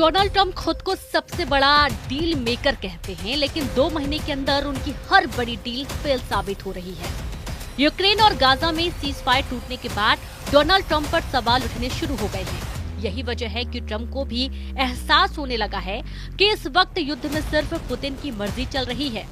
Donald Trump खुद को सबसे बड़ा डील मेकर कहते हैं, लेकिन 2 महीने के अंदर उनकी हर बड़ी डील फेल साबित हो रही है। यूक्रेन और गाजा में सीजफायर टूटने के बाद डोनाल्ड ट्रंप पर सवाल उठने शुरू हो गए हैं। यही वजह है कि ट्रंप को भी एहसास होने लगा है कि इस वक्त युद्ध में सिर्फ पुतिन की मर्जी चल रही है।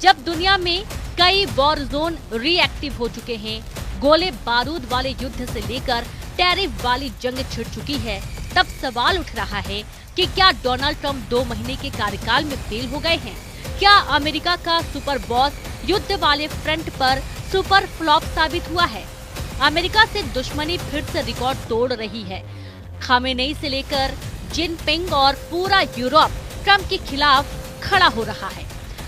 जब दुनिया में कई वॉर जोन रिएक्टिव हो चुके हैं, गोले बारूद वाले युद्ध से लेकर टैरिफ वाली जंग छिड़ चुकी है, तब सवाल उठ रहा है कि क्या डोनाल्ड ट्रंप 2 महीने के कार्यकाल में फेल हो गए हैं? क्या अमेरिका का सुपर बॉस युद्ध वाले फ्रंट पर सुपर फ्लॉप साबित हुआ है? अमेरिका से दुश्मनी फिर से रिकॉर्ड तोड़ रही है। खामेनेई से लेकर जिनपिंग और पूरा यूरोप ट्रंप के खिलाफ खड़ा हो रहा है।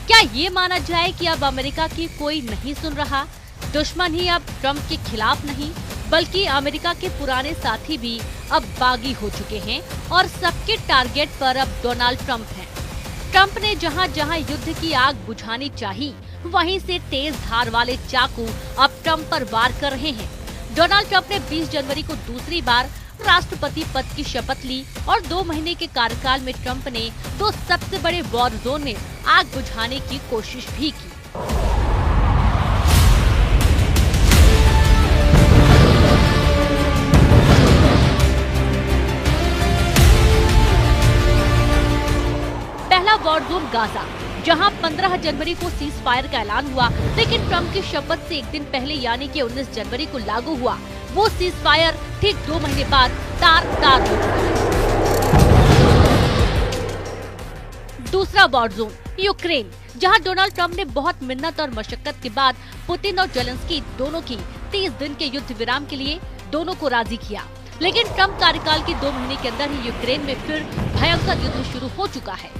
क्या ये माना जाए कि अब अमेरिका की कोई नहीं सुन रहा? दुश्मन ही अब ट्रंप के खिलाफ नहीं, बल्कि अमेरिका के पुराने साथी भी अब बागी हो चुके हैं और सबके टारगेट पर अब डोनाल्ड ट्रंप हैं। ट्रंप ने जहां जहां युद्ध की आग बुझानी चाहिए, वहीं से तेज धार वाले चाकू अब ट्रंप पर वार कर रहे हैं। डोनाल्ड ट्रंप ने 20 जनवरी को दूसरी बार राष्ट्रपति पद की शपथ ली और 2 महीने के कार्यकाल में ट्रंप ने 2 सबसे बड़े वॉर जोन में आग बुझाने की कोशिश भी की। पहला वॉर जोन गाजा, जहां 15 जनवरी को सीज फायर का ऐलान हुआ, लेकिन ट्रंप की शपथ से एक दिन पहले यानी कि 19 जनवरी को लागू हुआ। वो सीज फायर ठीक 2 महीने बाद तार हो गया। दूसरा वॉर जोन यूक्रेन, जहां डोनाल्ड ट्रंप ने बहुत मिन्नत और मशक्कत के बाद पुतिन और जेलेंस्की दोनों की 30 दिन के युद्ध विराम के लिए दोनों को राजी किया, लेकिन ट्रंप कार्यकाल के 2 महीने के अंदर ही यूक्रेन में फिर भयंकर युद्ध शुरू हो चुका है।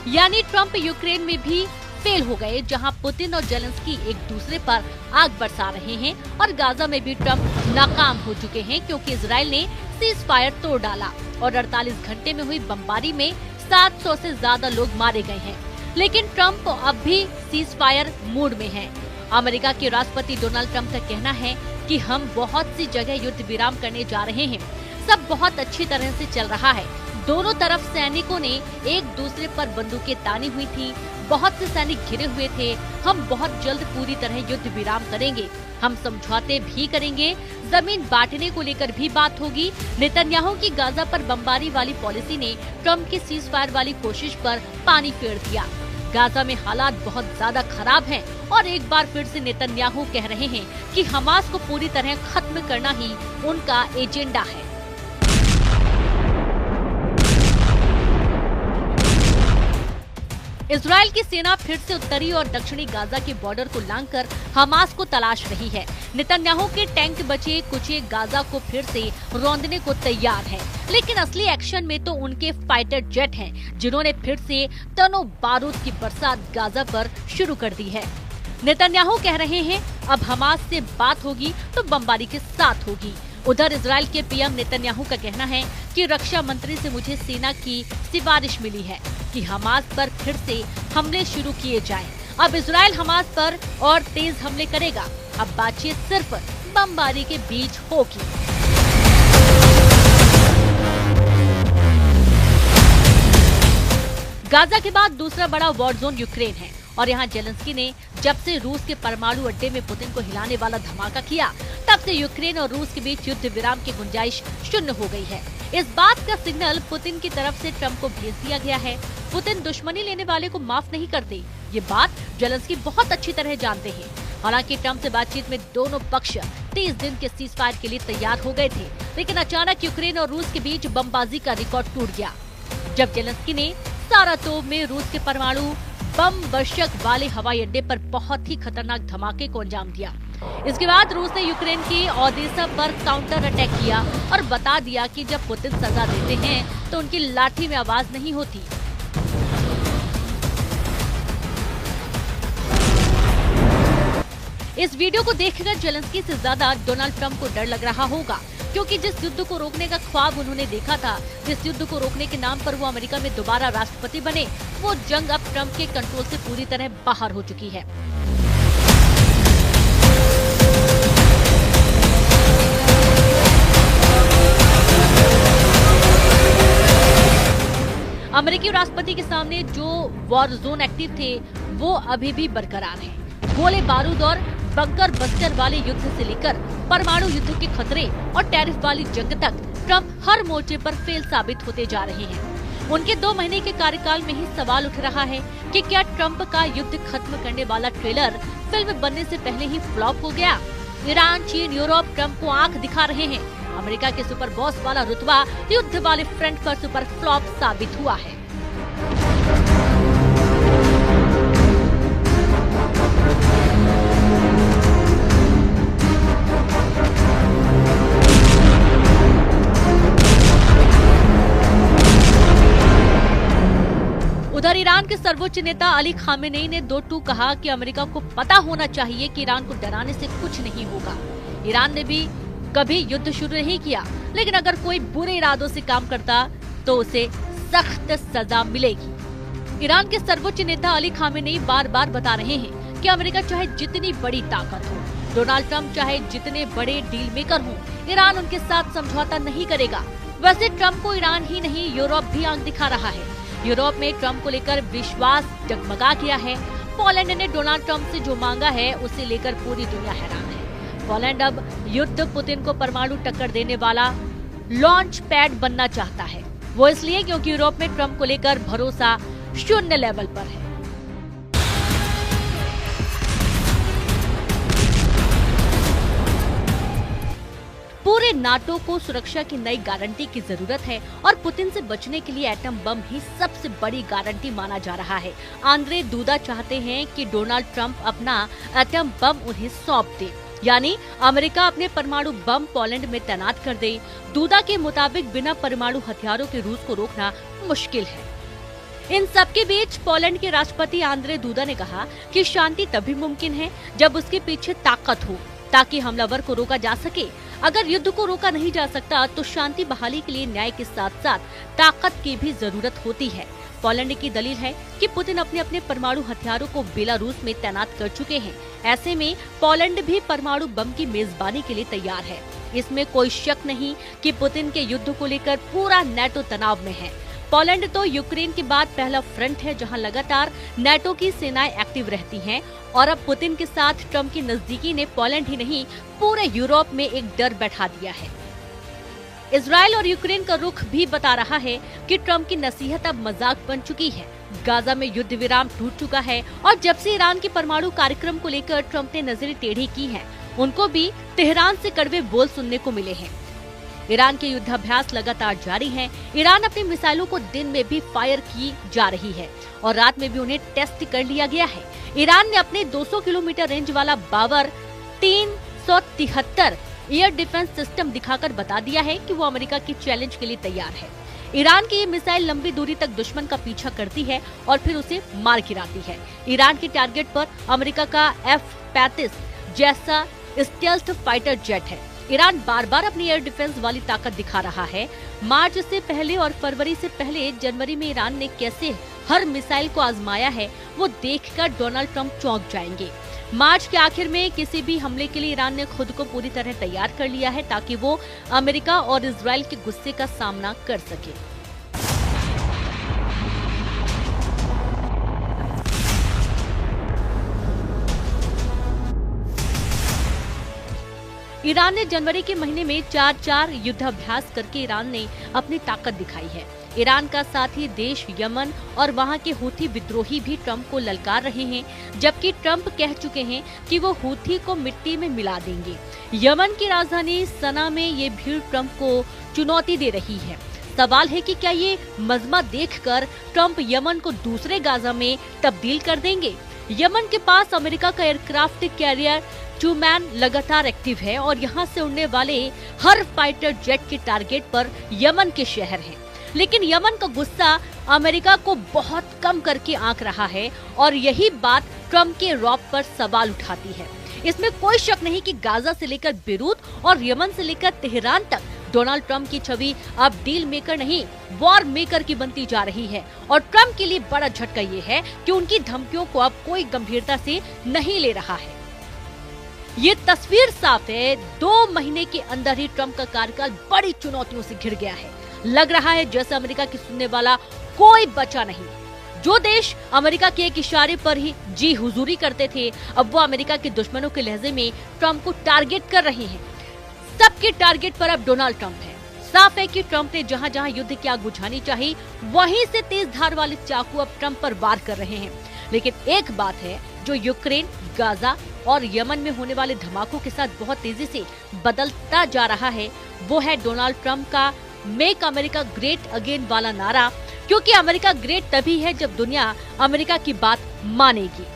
यानी ट्रंप यूक्रेन में भी फेल हो गए, जहां पुतिन और जेलेंस्की एक दूसरे पर आग बरसा रहे हैं, और गाजा में भी ट्रंप नाकाम हो चुके हैं क्योंकि इजराइल ने सीज फायर तोड़ डाला और 48 घंटे में हुई बमबारी में 700 से ज्यादा लोग मारे गए हैं। लेकिन ट्रंप अब भी सीज फायर मूड में हैं। अमेरिका के राष्ट्रपति डोनाल्ड ट्रंप का कहना है कि हम बहुत सी जगह युद्ध विराम करने जा रहे हैं, सब बहुत अच्छी तरह से चल रहा है। दोनों तरफ सैनिकों ने एक दूसरे पर बंदूकें तानी हुई थी, बहुत से सैनिक घिरे हुए थे। हम बहुत जल्द पूरी तरह युद्ध विराम करेंगे, हम समझौते भी करेंगे, जमीन बांटने को लेकर भी बात होगी। नेतन्याहू की गाजा पर बमबारी वाली पॉलिसी ने ट्रंप की सीज फायर वाली कोशिश पर पानी फेर दिया। गाजा में हालात बहुत ज्यादा खराब हैं और एक बार फिर से नेतन्याहू कह रहे हैं कि हमास को पूरी तरह खत्म करना ही उनका एजेंडा है। इजराइल की सेना फिर से उत्तरी और दक्षिणी गाजा के बॉर्डर को लांघकर हमास को तलाश रही है। नेतन्याहू के टैंक बचे कुचे गाजा को फिर से रौंदने को तैयार है, लेकिन असली एक्शन में तो उनके फाइटर जेट हैं, जिन्होंने फिर से टनों बारूद की बरसात गाजा पर शुरू कर दी है। नेतन्याहू कह रहे हैं अब हमास से बात होगी तो बमबारी के साथ होगी। उधर इजराइल के पीएम नेतन्याहू का कहना है कि रक्षा मंत्री से मुझे सेना की सिफारिश मिली है कि हमास पर फिर से हमले शुरू किए जाएं। अब इजराइल हमास पर और तेज हमले करेगा। अब बातचीत सिर्फ बमबारी के बीच होगी। गाजा के बाद दूसरा बड़ा वॉर जोन यूक्रेन है और यहाँ जेलेंस्की ने जब से रूस के परमाणु अड्डे में पुतिन को हिलाने वाला धमाका किया, तब से यूक्रेन और रूस के बीच युद्ध विराम की गुंजाइश शून्य हो गई है। इस बात का सिग्नल पुतिन की तरफ से ट्रंप को भेज दिया गया है। पुतिन दुश्मनी लेने वाले को माफ नहीं करते, ये बात जेलेंस्की बहुत अच्छी तरह जानते हैं। हालांकि ट्रंप से बातचीत में दोनों पक्ष 30 दिन के सीज फायर के लिए तैयार हो गए थे, लेकिन अचानक यूक्रेन और रूस के बीच बमबाजी का रिकॉर्ड टूट गया, जब जेलेंस्की ने सारातोव में रूस के परमाणु बम वर्षक वाले हवाई अड्डे पर बहुत ही खतरनाक धमाके को अंजाम दिया। इसके बाद रूस ने यूक्रेन के ओडेसा पर काउंटर अटैक किया और बता दिया कि जब पुतिन सजा देते हैं तो उनकी लाठी में आवाज नहीं होती। इस वीडियो को देखकर जेलेंस्की से ज्यादा डोनाल्ड ट्रंप को डर लग रहा होगा, क्योंकि जिस युद्ध को रोकने का ख्वाब उन्होंने देखा था, जिस युद्ध को रोकने के नाम पर वो अमेरिका में दोबारा राष्ट्रपति बने, वो जंग अब ट्रंप के कंट्रोल से पूरी तरह बाहर हो चुकी है। अमेरिकी राष्ट्रपति के सामने जो वॉर जोन एक्टिव थे वो अभी भी बरकरार है। गोले बारूद और बंकर बस्टर वाले युद्ध से लेकर परमाणु युद्ध के खतरे और टैरिफ वाली जंग तक ट्रंप हर मोर्चे पर फेल साबित होते जा रहे हैं। उनके 2 महीने के कार्यकाल में ही सवाल उठ रहा है कि क्या ट्रंप का युद्ध खत्म करने वाला ट्रेलर फिल्म बनने से पहले ही फ्लॉप हो गया। ईरान, चीन, यूरोप ट्रंप को आंख दिखा रहे हैं। अमेरिका के सुपर बॉस वाला रुतबा युद्ध वाले फ्रंट पर सुपर फ्लॉप साबित हुआ है। उधर ईरान के सर्वोच्च नेता अली खामेनेई ने 2 कहा कि अमेरिका को पता होना चाहिए कि ईरान को डराने से कुछ नहीं होगा। ईरान ने भी कभी युद्ध शुरू नहीं किया, लेकिन अगर कोई बुरे इरादों से काम करता तो उसे सख्त सजा मिलेगी। ईरान के सर्वोच्च नेता अली खामेनेई बार बार बता रहे हैं कि अमेरिका चाहे जितनी बड़ी ताकत हो, डोनाल्ड ट्रंप चाहे जितने बड़े डील मेकर हों, ईरान उनके साथ समझौता नहीं करेगा। वैसे ट्रंप को ईरान ही नहीं यूरोप भी आंख दिखा रहा है। यूरोप में ट्रंप को लेकर विश्वास जगमगा गया है। पोलैंड ने डोनाल्ड ट्रंप से जो मांगा है उसे लेकर पूरी दुनिया हैरान है। पोलैंड अब युद्ध पुतिन को परमाणु टक्कर देने वाला लॉन्च पैड बनना चाहता है। वो इसलिए क्योंकि यूरोप में ट्रंप को लेकर भरोसा 0 लेवल पर है। पूरे नाटो को सुरक्षा की नई गारंटी की जरूरत है और पुतिन से बचने के लिए एटम बम ही सबसे बड़ी गारंटी माना जा रहा है। आंद्रे दूदा चाहते हैं कि डोनाल्ड ट्रंप अपना एटम बम उन्हें सौंप दे, यानी अमेरिका अपने परमाणु बम पोलैंड में तैनात कर दे। दूदा के मुताबिक बिना परमाणु हथियारों के रूस को रोकना मुश्किल है। इन सबके बीच पोलैंड के राष्ट्रपति आंद्रे दूदा ने कहा कि शांति तभी मुमकिन है जब उसके पीछे ताकत हो, ताकि हमलावर को रोका जा सके। अगर युद्ध को रोका नहीं जा सकता तो शांति बहाली के लिए न्याय के साथ साथ ताकत की भी जरूरत होती है। पोलैंड की दलील है कि पुतिन अपने परमाणु हथियारों को बेलारूस में तैनात कर चुके हैं। ऐसे में पोलैंड भी परमाणु बम की मेजबानी के लिए तैयार है। इसमें कोई शक नहीं कि पुतिन के युद्ध को लेकर पूरा नेटो तनाव में है। पोलैंड तो यूक्रेन के बाद पहला फ्रंट है जहां लगातार नेटो की सेनाएं एक्टिव रहती हैं और अब पुतिन के साथ ट्रंप की नजदीकी ने पोलैंड ही नहीं पूरे यूरोप में एक डर बैठा दिया है। इजराइल और यूक्रेन का रुख भी बता रहा है कि ट्रंप की नसीहत अब मजाक बन चुकी है। गाजा में युद्ध विराम टूट चुका है और जब से ईरान के परमाणु कार्यक्रम को लेकर ट्रंप ने नजरें टेढ़ी की हैं, उनको भी तेहरान से कड़वे बोल सुनने को मिले हैं। ईरान के युद्धाभ्यास लगातार जारी हैं। ईरान अपनी मिसाइलों को दिन में भी फायर की जा रही है और रात में भी उन्हें टेस्ट कर लिया गया है। ईरान ने अपने 200 किलोमीटर रेंज वाला बाबर 373 एयर डिफेंस सिस्टम दिखाकर बता दिया है कि वो अमेरिका की चैलेंज के लिए तैयार है। ईरान की ये मिसाइल लंबी दूरी तक दुश्मन का पीछा करती है और फिर उसे मार गिराती है। ईरान के टारगेट पर अमेरिका का F-35 जैसा स्टेल्थ फाइटर जेट है। ईरान बार बार अपनी एयर डिफेंस वाली ताकत दिखा रहा है। मार्च से पहले और फरवरी से पहले जनवरी में ईरान ने कैसे हर मिसाइल को आजमाया है वो देखकर डोनाल्ड ट्रंप चौंक जाएंगे। मार्च के आखिर में किसी भी हमले के लिए ईरान ने खुद को पूरी तरह तैयार कर लिया है ताकि वो अमेरिका और इजराइल के गुस्से का सामना कर सके। ईरान ने जनवरी के महीने में 4 युद्धाभ्यास करके ईरान ने अपनी ताकत दिखाई है। ईरान का साथी देश यमन और वहां के हूथी विद्रोही भी ट्रंप को ललकार रहे हैं, जबकि ट्रंप कह चुके हैं कि वो हूथी को मिट्टी में मिला देंगे। यमन की राजधानी सना में ये भीड़ ट्रंप को चुनौती दे रही है। सवाल है कि क्या ये मजमा देखकर ट्रंप यमन को दूसरे गाजा में तब्दील कर देंगे। यमन के पास अमेरिका का एयरक्राफ्ट कैरियर ट्रूमैन लगातार एक्टिव है और यहाँ से उड़ने वाले हर फाइटर जेट के टारगेट पर यमन के शहर हैं। लेकिन यमन का गुस्सा अमेरिका को बहुत कम करके आंक रहा है और यही बात ट्रंप के रौब पर सवाल उठाती है। इसमें कोई शक नहीं कि गाजा से लेकर बेरूत और यमन से लेकर तेहरान तक डोनाल्ड ट्रंप की छवि अब डील मेकर नहीं वॉर मेकर की बनती जा रही है। और ट्रंप के लिए बड़ा झटका ये है कि उनकी धमकियों को अब कोई गंभीरता से नहीं ले रहा है। ये तस्वीर साफ है, 2 महीने के अंदर ही ट्रंप का कार्यकाल बड़ी चुनौतियों से घिर गया है। लग रहा है जैसे अमेरिका की सुनने वाला कोई बचा नहीं। जो देश अमेरिका के एक इशारे पर ही जी हुजूरी करते थे, अब वो अमेरिका के दुश्मनों के लहजे में ट्रंप को टारगेट कर रहे हैं। सबके टारगेट पर अब डोनाल्ड ट्रंप है। साफ है कि ट्रंप ने जहां जहां युद्ध की आग बुझानी चाहिए, वहीं से तेज धार वाले चाकू अब ट्रंप पर वार कर रहे हैं। लेकिन एक बात है जो यूक्रेन, गाजा और यमन में होने वाले धमाकों के साथ बहुत तेजी से बदलता जा रहा है, वो है डोनाल्ड ट्रंप का मेक अमेरिका ग्रेट अगेन वाला नारा। क्योंकि अमेरिका ग्रेट तभी है जब दुनिया अमेरिका की बात मानेगी।